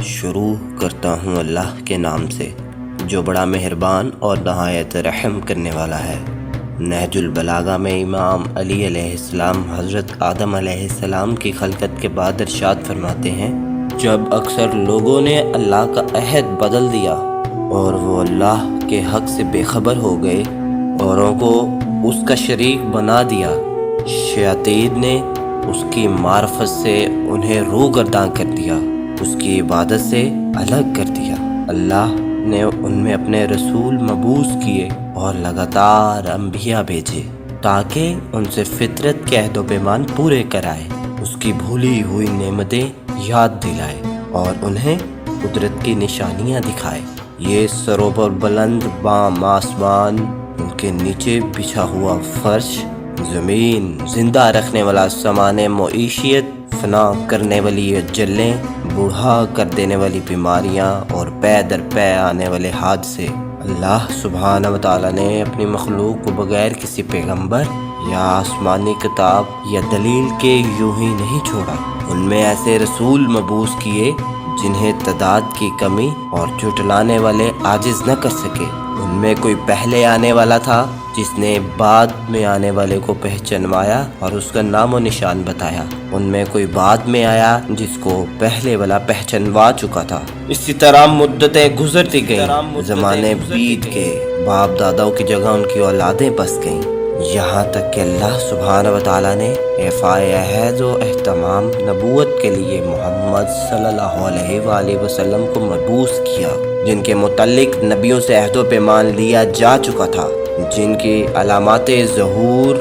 شروع کرتا ہوں اللہ کے نام سے جو بڑا مہربان اور نہایت رحم کرنے والا ہے۔ نہج البلاغہ میں امام علی علیہ السلام حضرت آدم علیہ السلام کی خلقت کے بعد ارشاد فرماتے ہیں، جب اکثر لوگوں نے اللہ کا عہد بدل دیا اور وہ اللہ کے حق سے بے خبر ہو گئے، اوروں کو اس کا شریک بنا دیا، شیاطین نے اس کی معرفت سے انہیں روگرداں کر دیا، اس کی عبادت سے الگ کر دیا۔ اللہ نے ان میں اپنے رسول مبعوث کیے اور لگاتار انبیاء بھیجے تاکہ ان سے فطرت کے عہد و پیمان پورے کرائے، اس کی بھولی ہوئی نعمتیں یاد دلائے اور انہیں قدرت کی نشانیاں دکھائے۔ یہ سروں پر بلند بام آسمان، ان کے نیچے بچھا ہوا فرش، زمین، زندہ رکھنے والا سامان معیشیت، فنا کرنے والی اجلیں، بوڑھا کر دینے والی بیماریاں اور پے در پے آنے والے حادثے، اللہ سبحانہ و تعالیٰ نے اپنی مخلوق کو بغیر کسی پیغمبر یا آسمانی کتاب یا دلیل کے یوں ہی نہیں چھوڑا۔ ان میں ایسے رسول مبعوث کیے جنہیں تعداد کی کمی اور جھٹلانے والے عاجز نہ کر سکے۔ ان میں کوئی پہلے آنے والا تھا جس نے بعد میں آنے والے کو پہچانوایا اور اس کا نام و نشان بتایا۔ ان میں کوئی بعد میں آیا جس کو پہلے والا پہچانوا چکا تھا۔ اسی طرح مدتیں گزرتی گئیں، زمانے بیت کے، باپ داداؤں کی جگہ ان کی اولادیں بس گئیں، یہاں تک کہ اللہ سبحانہ و تعالیٰ نے ایفائے عہد و اہتمام نبوت کے لیے محمد صلی اللہ علیہ وآلہ وسلم کو مبعوث کیا، جن کے متعلق نبیوں سے عہد و پیمان لیا جا چکا تھا، جن کی علامات ظہور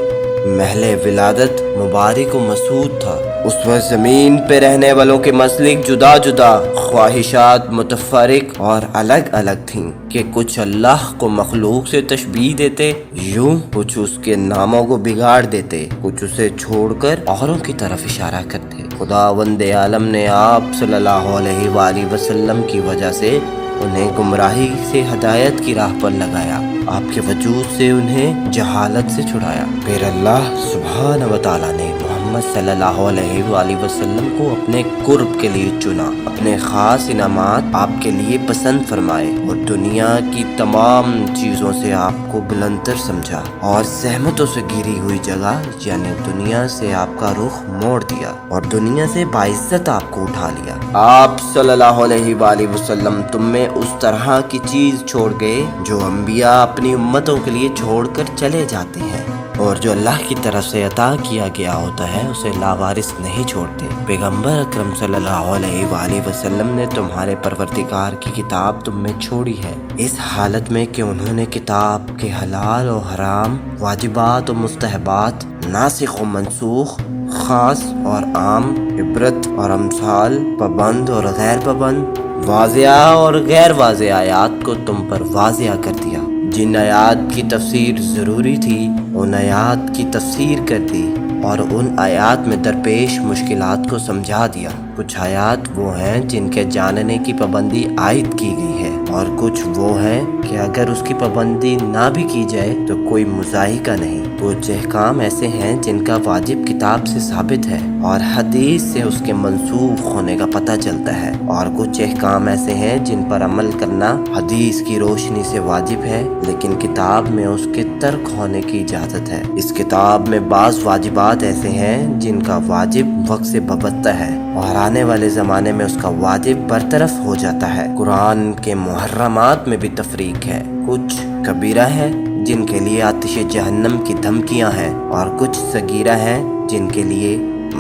محل ولادت مبارک و مسعود تھا۔ اس وقت زمین پہ رہنے والوں کے مسلک جدا جدا، خواہشات متفرق اور الگ الگ تھیں کہ کچھ اللہ کو مخلوق سے تشبیہ دیتے، یوں کچھ اس کے ناموں کو بگاڑ دیتے، کچھ اسے چھوڑ کر اوروں کی طرف اشارہ کرتے۔ خداوند عالم نے آپ صلی اللہ علیہ وآلہ وسلم کی وجہ سے انہیں گمراہی سے ہدایت کی راہ پر لگایا، آپ کے وجود سے انہیں جہالت سے چھڑایا۔ پھر اللہ سبحانہ و تعالیٰ نے محمد صلی اللہ علیہ وآلہ وسلم کو اپنے قرب کے لیے چنا، اپنے خاص انعامات آپ کے لیے پسند فرمائے اور دنیا کی تمام چیزوں سے آپ کو بلندتر سمجھا اور زحمتوں سے گھری ہوئی جگہ یعنی دنیا سے آپ کا رخ موڑ دیا اور دنیا سے باعزت آپ کو اٹھا لیا۔ آپ صلی اللہ علیہ وآلہ وسلم تم میں اس طرح کی چیز چھوڑ گئے جو انبیاء اپنی امتوں کے لیے چھوڑ کر چلے جاتے ہیں، اور جو اللہ کی طرف سے عطا کیا گیا ہوتا ہے اسے لاوارث نہیں چھوڑتے۔ پیغمبر اکرم صلی اللہ علیہ وآلہ وسلم نے تمہارے پروردگار کی کتاب تم میں چھوڑی ہے، اس حالت میں کہ انہوں نے کتاب کے حلال و حرام، واجبات و مستحبات، ناسخ و منسوخ، خاص اور عام، عبرت اور امثال، پابند اور غیر پابند، واضح اور غیر واضح آیات کو تم پر واضح کر دیا۔ جن آیات کی تفسیر ضروری تھی ان آیات کی تفسیر کر دی اور ان آیات میں درپیش مشکلات کو سمجھا دیا۔ کچھ آیات وہ ہیں جن کے جاننے کی پابندی عائد کی گئی ہے اور کچھ وہ ہیں کہ اگر اس کی پابندی نہ بھی کی جائے تو کوئی مضائقہ نہیں۔ کچھ احکام ایسے ہیں جن کا واجب کتاب سے ثابت ہے اور حدیث سے اس کے منسوخ ہونے کا پتہ چلتا ہے، اور کچھ احکام ایسے ہیں جن پر عمل کرنا حدیث کی روشنی سے واجب ہے لیکن کتاب میں اس کے ترک ہونے کی اجازت ہے۔ اس کتاب میں بعض واجبات ایسے ہیں جن کا واجب وقت سے وابستہ ہے اور آنے والے زمانے میں اس کا واجب برطرف ہو جاتا ہے۔ قرآن کے محرمات میں بھی تفریق ہے، کچھ کبیرہ ہے جن کے لیے آتش جہنم کی دھمکیاں ہیں اور کچھ صغیرہ ہیں جن کے لیے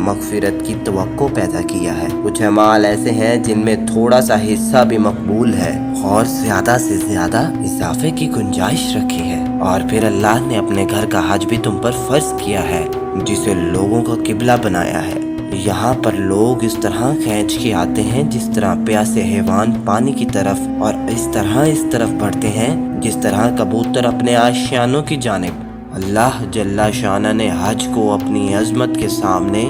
مغفرت کی توقع پیدا کیا ہے۔ کچھ اعمال ایسے ہیں جن میں تھوڑا سا حصہ بھی مقبول ہے اور زیادہ سے زیادہ اضافے کی گنجائش رکھی ہے۔ اور پھر اللہ نے اپنے گھر کا حج بھی تم پر فرض کیا ہے جسے لوگوں کا قبلہ بنایا ہے۔ یہاں پر لوگ اس طرح کھینچ کے آتے ہیں جس طرح پیاسے حیوان پانی کی طرف، اور اس طرف بڑھتے ہیں جس طرح کبوتر اپنے آشیانوں کی جانب۔ اللہ جل شانہ نے حج کو اپنی عظمت کے سامنے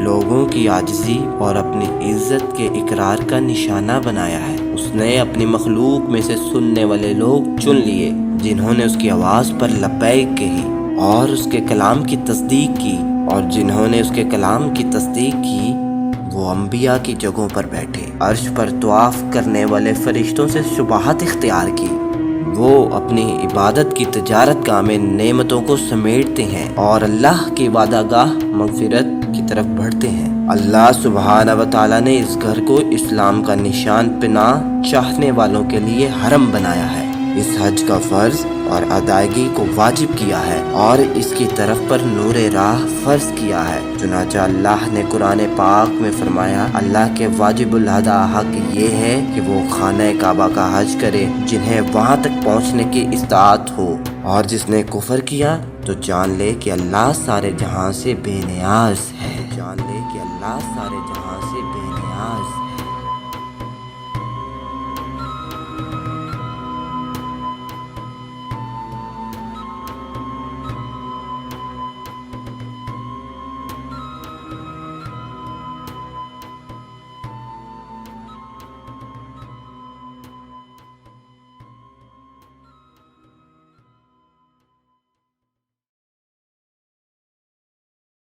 لوگوں کی عاجزی اور اپنی عزت کے اقرار کا نشانہ بنایا ہے۔ اس نے اپنی مخلوق میں سے سننے والے لوگ چن لیے جنہوں نے اس کی آواز پر لبیک کہی اور اس کے کلام کی تصدیق کی، اور جنہوں نے اس کے کلام کی تصدیق کی وہ انبیاء کی جگہوں پر بیٹھے، عرش پر طواف کرنے والے فرشتوں سے شباہت اختیار کی، وہ اپنی عبادت کی تجارت گاہ میں نعمتوں کو سمیٹتے ہیں اور اللہ کی وعدہ گاہ مغفرت کی طرف بڑھتے ہیں۔ اللہ سبحانہ و تعالیٰ نے اس گھر کو اسلام کا نشان پناہ چاہنے والوں کے لیے حرم بنایا ہے، اس حج کا فرض اور ادائیگی کو واجب کیا ہے اور اس کی طرف پر نور راہ فرض کیا ہے۔ چنانچہ اللہ نے قرآن پاک میں فرمایا، اللہ کے واجب الادا حق یہ ہے کہ وہ خانہ کعبہ کا حج کرے جنہیں وہاں تک پہنچنے کی استطاعت ہو، اور جس نے کفر کیا تو جان لے کہ اللہ سارے جہاں سے بے نیاز ہے۔